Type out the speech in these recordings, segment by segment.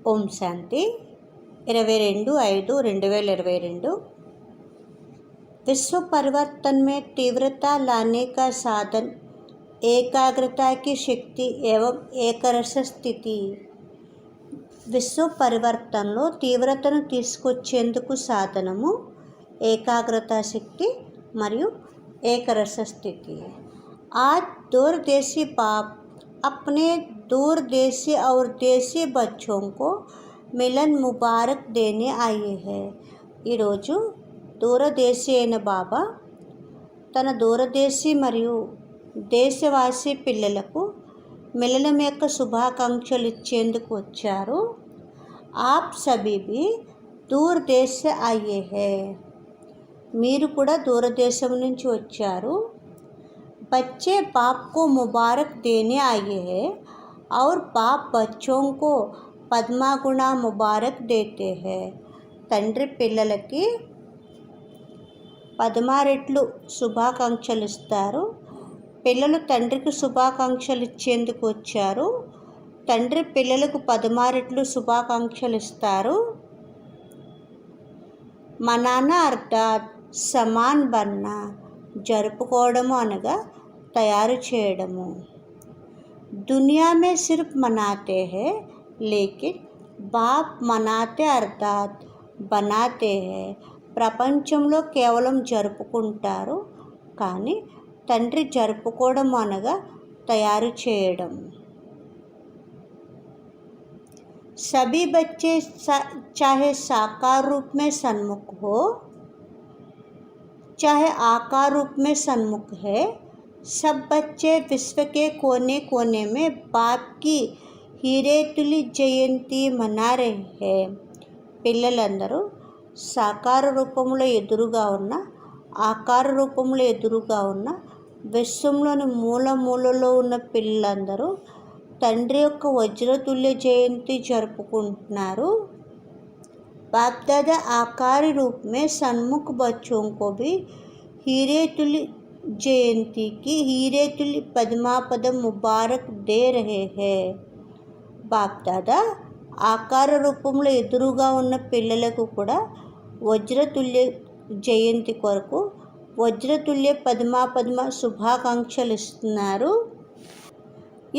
ओम शांति 22/5/2022 विश्व परिवर्तन में तीव्रता लाने का साधन एकाग्रता की शक्ति एवं एकरस స్థితి। విశ్వ పరివర్తనలో తీవ్రతను తీసుకొచ్చేందుకు సాధనము ఏకాగ్రతా శక్తి మరియు ఏకరస స్థితి। आज दूरदेशी बाप अपने दूरदेशी और देशी बच्चों को मिलन मुबारक देने आए हैं। ఈరోజు దూరదేశీ అయిన బాబా తన దూరదేశీ మరియు దేశవాసీ పిల్లలకు మిలనం యొక్క శుభాకాంక్షలు ఇచ్చేందుకు వచ్చారు। आप सभी भी दूर देश से आए हैं। మీరు కూడా దూరదేశం నుంచి వచ్చారు। बच्चे बाप को मुबारक देने आए हैं और बाप बच्चों को पद्मा गुणा मुबारक देते हैं। తండ్రి పిల్లలకి పద్మారెట్లు శుభాకాంక్షలు ఇస్తారు। పిల్లలు తండ్రికి శుభాకాంక్షలు ఇచ్చేందుకు వచ్చారు। తండ్రి పిల్లలకు పద్మారెట్లు శుభాకాంక్షలు ఇస్తారు। మనానా అర్థాత్ సమాన్ బన్నా, జరుపుకోవడము అనగా తయారు చేయడము। दुनिया में सिर्फ मनाते हैं लेकिन बाप मनाते अर्थात बनाते हैं। ప్రపంచంలో కేవలం జరుపుకుంటారు కానీ తండ్రి జరుపుకోవడం అనగా తయారు చేయడం। सभी बच्चे चाहे साकार रूप में सन्मुख हो चाहे आकार रूप में सन्मुख है, सब बच्चे विश्व के कोने कोने में बाप की हीरे तुली जयंती मना रहे हैं। పిల్లలందరూ సాకార రూపంలో ఎదురుగా ఉన్న ఆకార రూపంలో ఎదురుగా ఉన్న విశ్వంలోని మూల మూలలో ఉన్న పిల్లలందరూ తండ్రి యొక్క వజ్రతుల్య జయంతి జరుపుకుంటున్నారు। बाप दादा आकारी रूप में सन्मुख बच्चों को भी हीरे तुल्य जयंती की हीरे तुल्य पद्मापदम मुबारक दे रहे हैं। బాప్ దాదా ఆకార రూపంలో ఎదురుగా ఉన్న పిల్లలకు కూడా వజ్రతుల్య జయంతి కొరకు వజ్రతుల్య పద్మాపద్మ శుభాకాంక్షలు ఇస్తున్నారు।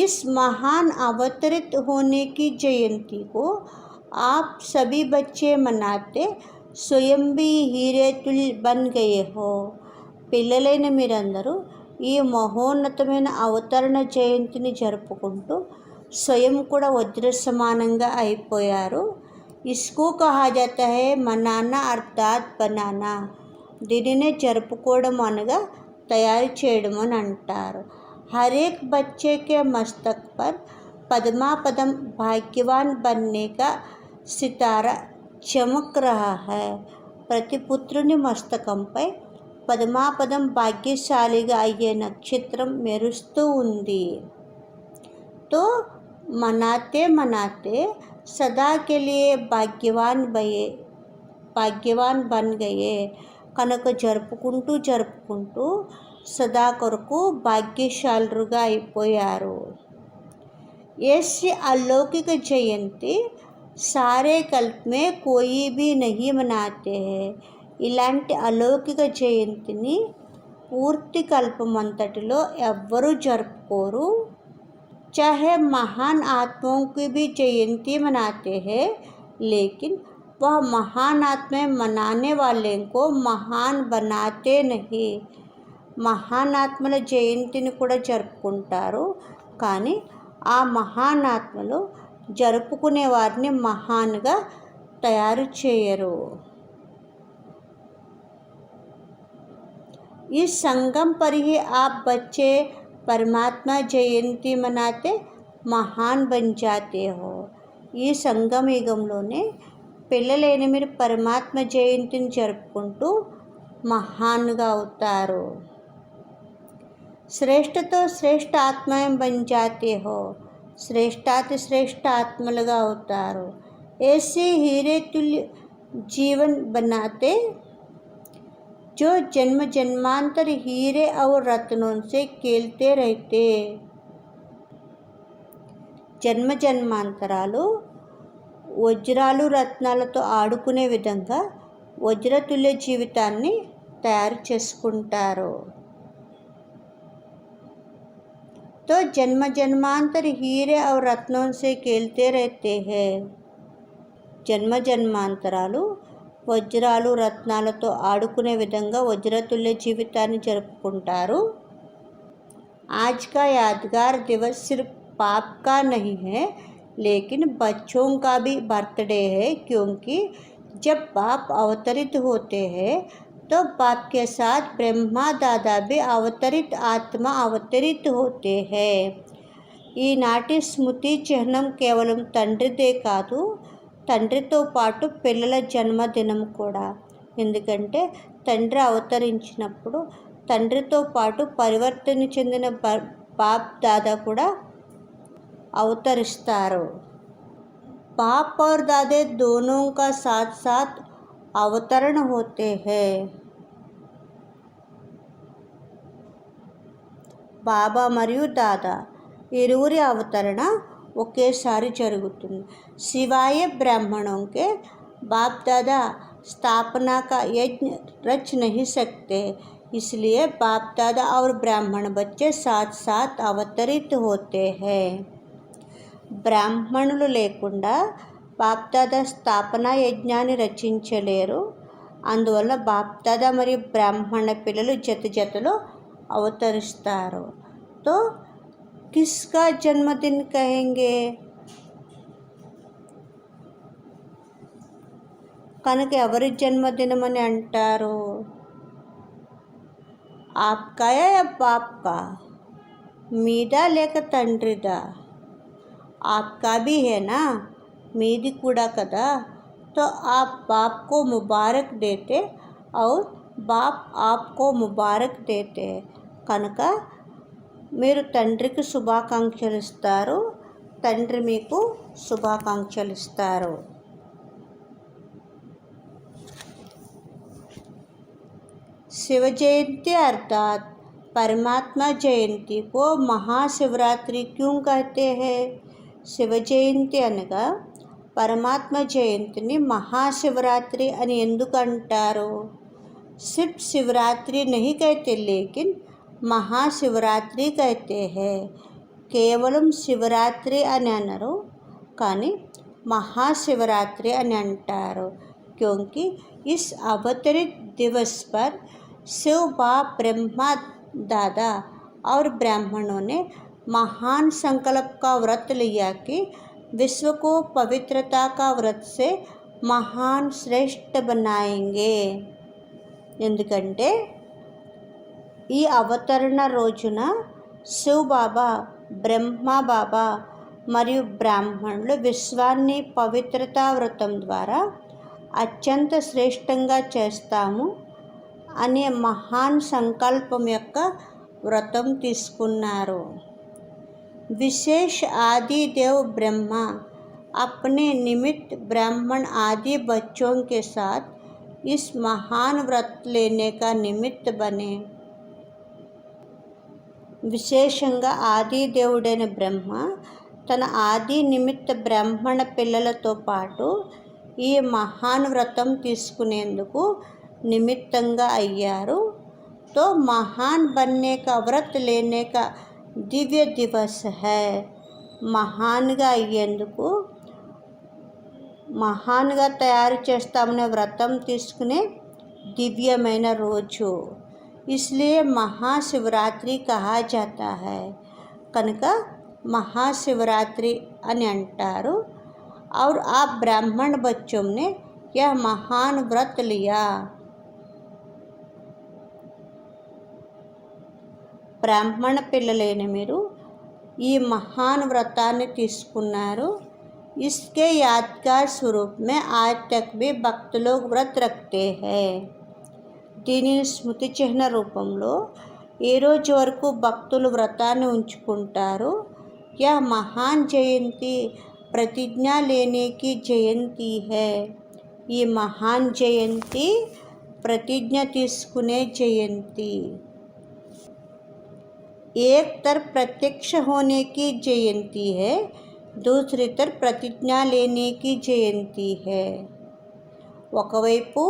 इस महान अवतरित होने की जयंती को आप सभी बच्चे मनाते स्वयं भी हीरे तुल्य बन गए हो। పిల్లలైన మీరందరూ ఈ మహోన్నతమైన అవతరణ జయంతిని జరుపుకుంటూ స్వయం కూడా వజ్ర సమానంగా అయిపోయారు। ఇస్కో కహా జాతా హై మనానా అర్థాత్ బనానా, దీనినే జరుపుకోవడం అనగా తయారు చేయడం అని అంటారు। हर एक बच्चे के मस्तक पर पद्मा पदम भाग्यवान बनने का सितारा चमक रहा है। ప్రతి పుత్రుని మస్తకంపై పద్మాపదం భాగ్యశాలిగా అయ్యే నక్షత్రం మెరుస్తూ ఉంది। तो मनाते मनाते सदा के लिए భాగ్యవాన్ బన్ గయే, కనుక జరుపుకుంటూ జరుపుకుంటూ సదా కొరకు భాగ్యశాలురుగా అయిపోయారు। ऐसी अलौकिक जयंती सारे कल्प में कोई भी नहीं मनाते हैं। ఇలాంటి అలౌకిక జయంతిని పూర్తి కల్పమంతటిలో ఎవ్వరూ జరుపుకోరు। चाहे महान आत्माओं की भी जयंती मनाते हैं लेकिन वह महान आत्माएं मनाने वाले को महान बनाते नहीं। మహానాత్మల జయంతిని కూడా జరుపుకుంటారు కానీ ఆ మహానాత్మలు జరుపుకునే వారిని మహాన్గా తయారు చేయరు। इस संगम पर ही आप बच्चे परमात्मा जयंती मनाते महान बन जाते हो। ఈ సంగమ యుగంలోనే పిల్లలైన మీరు పరమాత్మ జయంతిని జరుపుకుంటూ మహాన్గా అవుతారు। श्रेष्ठ तो श्रेष्ठ आत्माएं बन जाते हो, శ్రేష్టాతి శ్రేష్ఠ ఆత్మలుగా అవుతారు। ऐसे हीरे तुल्य जीवन बनाते जो जन्म जन्मांतर हीरे और रत्नों से खेलते रहते। జన్మ జన్మాంతరాలు వజ్రాలు రత్నాలతో ఆడుకునే విధంగా వజ్రతుల్య జీవితాన్ని తయారు చేసుకుంటారు. तो जन्म जन्मांतर हीरे और रत्नों से खेलते रहते हैं. జన్మ జన్మాంతరాలు వజ్రాలు రత్నాలతో ఆడుకునే విధంగా వజ్రతుల్య జీవితాన్ని జరుపుకుంటారు. आज का यादगार दिवस सिर्फ बाप का नहीं है लेकिन बच्चों का भी बर्थडे है, क्योंकि जब बाप अवतरित होते हैं तो बाप के साथ ब्रह्मा दादा भी अवतरित आत्मा अवतरित होते हैं. ఈనాటి స్మృతి చిహ్నం కేవలం తండ్రిదే కాదు, తండ్రితో పాటు పిల్లల జన్మదినం కూడా. ఎందుకంటే తండ్రి అవతరించినప్పుడు తండ్రితో పాటు పరివర్తన చెందిన బాప్ దాదా కూడా అవతరిస్తారు. बाप और दादे दोनों का साथ साथ अवतरण होते हैं. బాబా మరియు దాదా ఇరువురి అవతరణ ఒకేసారి జరుగుతుంది. सिवाय ब्राह्मणों के बाप दादा स्थापना का यज्ञ रच नहीं सकते, इसलिए बाप दादा और ब्राह्मण बच्चे साथ साथ अवतरित होते हैं. బ్రాహ్మణులు లేకుండా బాప్దాదా స్థాపన యజ్ఞాన్ని రచించలేరు. అందువల్ల బాప్దాదా మరియు బ్రాహ్మణ పిల్లలు జత జతలో అవతరిస్తారు. తో కిస్కా జన్మదిన్ కహెంగే, కనుక ఎవరి జన్మదినం అని అంటారు? ఆప్కాయా యా బాప్కా, మీదా లేక తండ్రిదా? आपका भी है ना, మీది కూడా కదా. तो आप बाप को मुबारक देते और बाप आपको मुबारक देते. కనుక మీరు తండ్రికి శుభాకాంక్షలు ఇస్తారు, తండ్రి మీకు శుభాకాంక్షలు ఇస్తారు. शिव जयंती अर्थात परमात्मा जयंती को महाशिवरात्रि क्यों कहते हैं? శివ జయంతి అనగా పరమాత్మ జయంతిని మహాశివరాత్రి అని ఎందుకు అంటారు? సిర్ఫ్ శివరాత్రి నహీ కహతే లేకిన్ మహాశివరాత్రి కహతే హై. కేవలం శివరాత్రి అని అనరు, కానీ మహాశివరాత్రి అని అంటారు. क्योंकि इस अवतरित दिवस पर शिव बाप ब्रह्मा दादा और ब्राह्मणों ने महान संकल्प का व्रत लिया कि विश्व को पवित्रता का व्रत से महान श्रेष्ठ बनाएंगे. ఎందుకంటే ఈ అవతరణ రోజున శివ్ బాబా, బ్రహ్మ బాబా మరియు బ్రాహ్మణులు విశ్వాన్ని పవిత్రతా వ్రతం ద్వారా అత్యంత శ్రేష్టంగా చేస్తాము అనే మహాన్ సంకల్పం యొక్క వ్రతం తీసుకున్నారు. विशेष आदि देव ब्रह्मा अपने निमित्त ब्राह्मण आदि बच्चों के साथ इस महान व्रत लेने का निमित्त बने. విశేషంగా ఆది దేవుడైన బ్రహ్మ తన ఆది నిమిత్త బ్రాహ్మణ పిల్లలతో పాటు ఈ మహాన్ వ్రతం తీసుకునేందుకు నిమిత్తంగా అయ్యారు. तो महान बनने का व्रत लेने का దివ్య దివస్ హై. మహాన్గా అయ్యేందుకు, మహాన్గా తయారు చేస్తామనే వ్రతం తీసుకునే దివ్యమైన రోజు. ఇస్లియే మహాశివరాత్రి కహా జాతా హై. కనుక మహాశివరాత్రి అని అంటారు. और आप ब्राह्मण बच्चों ने यह महान व्रत लिया. బ్రాహ్మణ పిల్లలైన మీరు ఈ మహాన్ వ్రతాన్ని తీసుకున్నారు. इसके यादगार स्वरूप में आज तक भी भक्त लोग व्रत रखते हैं. దీనిని స్మృతి చిహ్న రూపంలో ఏ రోజు వరకు భక్తులు వ్రతాన్ని ఉంచుకుంటారు. यह महान जयंती प्रतिज्ञा लेने की जयंती है. ఈ మహాన్ జయంతి ప్రతిజ్ఞ తీసుకునే జయంతి. एक तरफ प्रत्यक्ष होने की जयंती है, दूसरी तरफ प्रतिज्ञा लेने की जयंती है। ఒకవైపు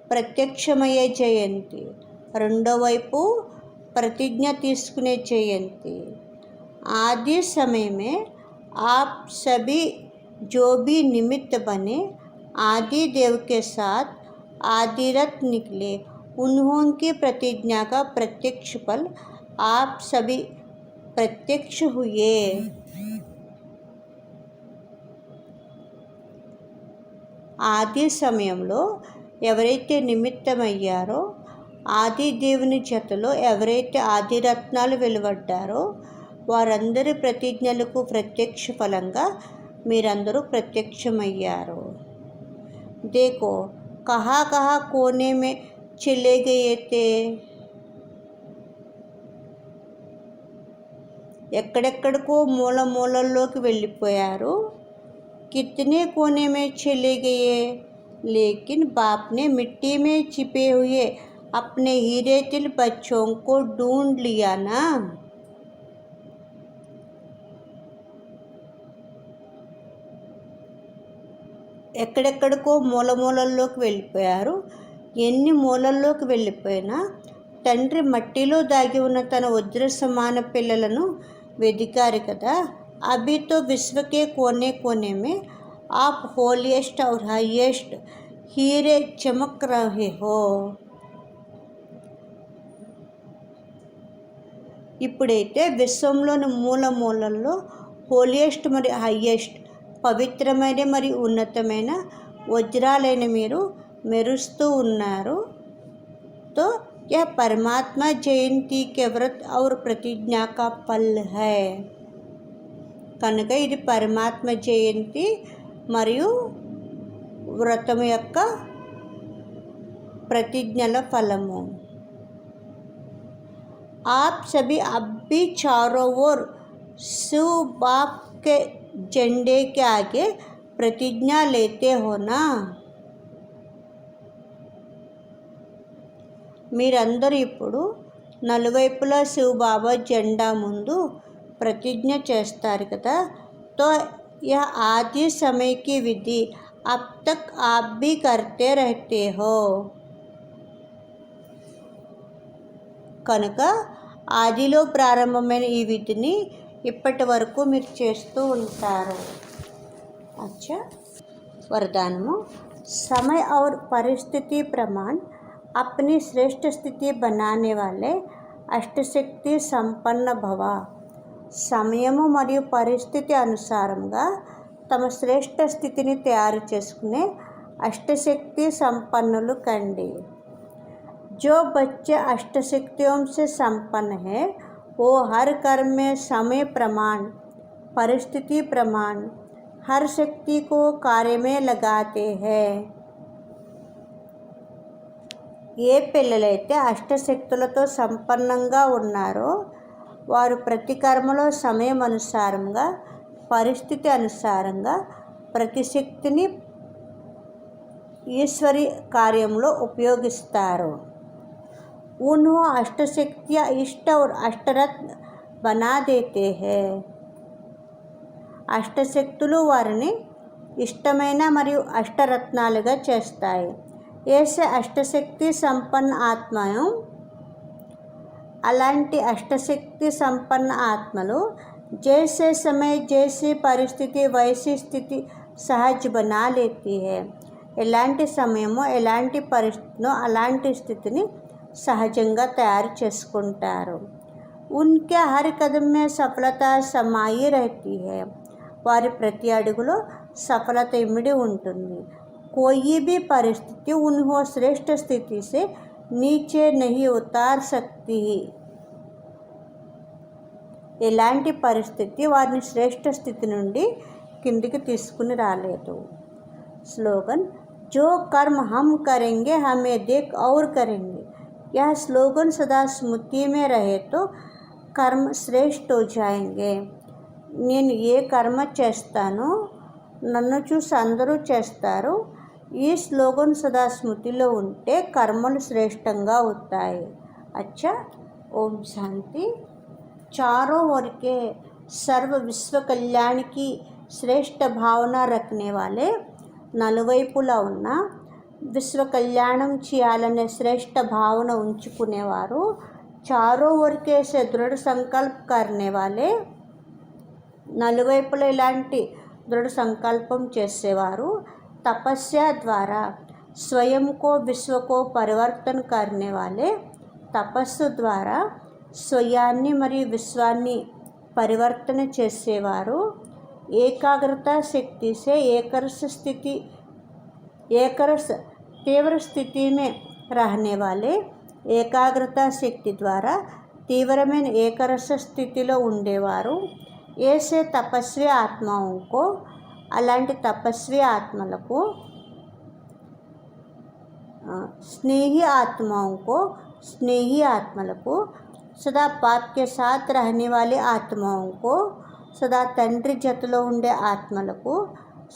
ప్రత్యక్షమయ్యే జయంతి, రెండో వైపు प्रतिज्ञ తీసుకునే जयंती। आदि समय में आप सभी जो भी निमित्त बने आदि देव के साथ आदिरथ निकले, उन्होंने प्रतिज्ञा का प्रत्यक्ष फल आप सभी प्रत्यक्ष हुए। ఆది సమయంలో ఎవరైతే నిమిత్తమయ్యారో, ఆది దేవుని జతలో ఎవరైతే ఆదిరత్నాలు వెలువడ్డారో వారందరి ప్రతిజ్ఞలకు ప్రత్యక్ష ఫలంగా మీరందరూ ప్రత్యక్షమయ్యారు। देखो कहाँ कहाँ कोने में चले गए थे, ఎక్కడెక్కడికో మూల మూలల్లోకి వెళ్ళిపోయారు। कितने कोने में चले गए, लेकिन बाप ने मिट्टी में छिपे हुए अपने हीरे तिल बच्चों को ढूंढ लिया ना। ఎక్కడెక్కడికో మూల మూలల్లోకి వెళ్ళిపోయారు। ఎన్ని మూలల్లోకి వెళ్ళిపోయినా తండ్రి మట్టిలో దాగి ఉన్న తన వజ్ర సమాన పిల్లలను వెదికారు కదా। अभी तो विश्व के कोने कोने में आप होलिएस्ट और हाईएस्ट हीरे चमक रहे हो। ఇప్పుడైతే విశ్వంలోని మూల మూలల్లో హోలియెస్ట్ మరియు హైయెస్ట్ పవిత్రమైన మరియు ఉన్నతమైన వజ్రాలైన మీరు మెరుస్తూ ఉన్నారు। तो यह परमात्मा जयंती के व्रत और प्रतिज्ञा का फल है। కనుక ఇది పరమాత్మ జయంతి మరియు వ్రతం యొక్క ప్రతిజ్ఞల ఫలము। आप सभी अब भी चारों ओर शिव बाप के झंडे के आगे प्रतिज्ञा लेते हो ना। మీరందరూ ఇప్పుడు నలువైపులా శివ బాబా జెండా ముందు प्रतिज्ञा చేస్తారు కదా। तो यह आदि समय की विधि अब तक आप भी करते रहते हो। కనుక ఆదిలో ప్రారంభమైన ఈ విధిని ఇప్పటి వరకు మీరు చేస్తూ ఉంటారు। अच्छा, वरदानము समय और परिस्थिति प्रमाण अपनी श्रेष्ठ स्थिति बनाने वाले अष्टशक्ति संपन्न भव। సమయము మరియు పరిస్థితి అనుసారంగా తమ శ్రేష్ఠ స్థితిని తయారు చేసుకునే అష్టశక్తి సంపన్నులు కండి। जो बच्चे अष्टशक्तियों से संपन्न है वो हर कर्म में समय प्रमाण परिस्थिति प्रमाण हर शक्ति को कार्य में लगाते हैं। ఏ పిల్లలైతే అష్టశక్తులతో సంపన్నంగా ఉన్నారో వారు ప్రతి కర్మలో సమయం అనుసారంగా పరిస్థితి అనుసారంగా ప్రతి శక్తిని ఈశ్వరి కార్యంలో ఉపయోగిస్తారు। उन्होंने अष्टशक्तियाँ इष्ट और अष्टरत्न बना देते हैं। అష్టశక్తులు వారిని ఇష్టమైన మరియు అష్టరత్నాలుగా చేస్తాయి। ऐसे अष्टशक्ति संपन्न आत्माएं అలాంటి అష్టశక్తి సంపన్న ఆత్మలు जैसे समय जैसी परिस्थिति वैसी स्थिति सहज बना लेती है। ఎలాంటి సమయమో ఎలాంటి పరిస్థితిలో అలాంటి స్థితిని సహజంగా తయారు చేసుకుంటారు। उनके हर कदम में सफलता समाई रहती है। వారి ప్రతి అడుగులో సఫలత ఇమిడి ఉంటుంది। कोई भी परिस्थिति उन्हें श्रेष्ठ स्थिति से नीचे नहीं उतार सकती। ఎలాంటి పరిస్థితి వారిని శ్రేష్ఠ స్థితి నుండి కిందికి తీసుకుని రాలేదు। स्लोगन जो कर्म हम करेंगे हमें देख और करेंगे। यह स्लोगन सदा स्मृति में रहे तो कर्म श्रेष्ठ हो जाएंगे। నేను ఏ కర్మ చేస్తానో నన్ను చూసి అందరూ చేస్తారు, ఈ స్లోగన్ సదా స్మృతిలో ఉంటే కర్మలు శ్రేష్టంగా అవుతాయి। अच्छा, ओम शांति। चारों ओर के सर्व विश्व कल्याण की శ్రేష్ఠ భావన రఖనే వాలే, నలువైపులా ఉన్న విశ్వ కళ్యాణం చేయాలనే శ్రేష్ఠ భావన ఉంచుకునేవారు, చారో ఓర్కే సే దృఢ సంకల్ప్ కర్నే వాలే, నలువైపులా ఇలాంటి దృఢ సంకల్పం చేసేవారు, తపస్య ద్వారా స్వయంకో విశ్వకో పరివర్తన కర్నే వాలే, తపస్సు ద్వారా స్వయాన్ని మరియు విశ్వాన్ని పరివర్తన చేసేవారు, ఏకాగ్రత శక్తి సే ఏకరస్ తీవ్ర స్థితి మే రహనే వాలే, ఏకాగ్రత శక్తి ద్వారా తీవ్రమైన ఏకరస స్థితిలో ఉండేవారు, ఏసే తపస్వి ఆత్మకు, అలాంటి తపస్వి ఆత్మలకు, స్నేహి ఆత్మలకు, సదా బాప్ కే సాత్ రహనే వాలే ఆత్మకు, సదా తండ్రి జతలో ఉండే ఆత్మలకు,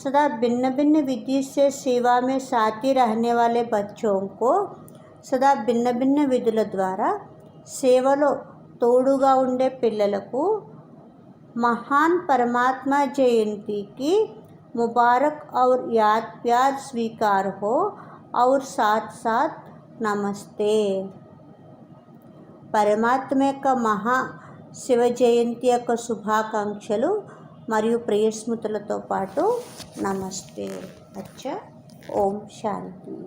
సదా భిన్న భిన్న విధి సే సేవా మే సాథీ రహనే వాలే బచ్చోంకు, సదా భిన్న భిన్న విధుల ద్వారా సేవలో తోడుగా ఉండే పిల్లలకు, महान परमात्मा जयंती की मुबारक और याद प्यार स्वीकार हो और साथ साथ नमस्ते। పరమాత్మ యొక్క మహా శివ జయంతి యొక్క శుభాకాంక్షలు మరియు ప్రియస్మృతులతో పాటు నమస్తే. అచ్చా, ఓం శాంతి.